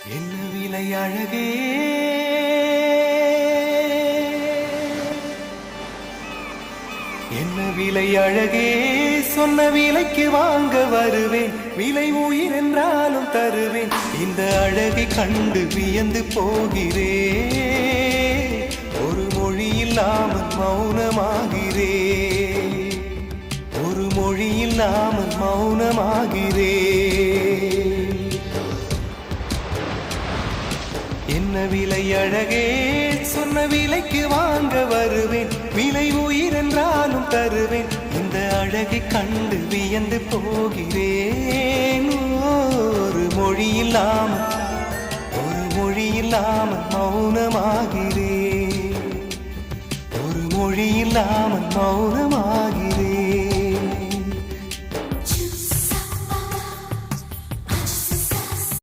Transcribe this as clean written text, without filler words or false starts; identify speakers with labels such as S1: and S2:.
S1: என்ன விலை அழகே, என்ன விலை அழகே, சொன்ன விலைக்கு வாங்க வருவேன். விலை உயிர் என்றாலும் தருவேன். இந்த அழகை கண்டு வியந்து போகிறேன். ஒரு மொழி இல்லாமல் மௌனமாகிறேன். ஒரு மொழி இல்லாமல் மௌனமாகிறேன். என்ன விலை அழகே, சொன்ன விலைக்கு வாங்க வருவேன். விலை உயிர் என்றாலும் தருவேன். இந்த அழகை கண்டு வியந்து போகிறேன். ஒரு மொழி இல்லாமல், ஒரு மொழி இல்லாமல் மௌனமாகிறேன். ஒரு மொழி இல்லாமல் மௌனமாகிறேன்.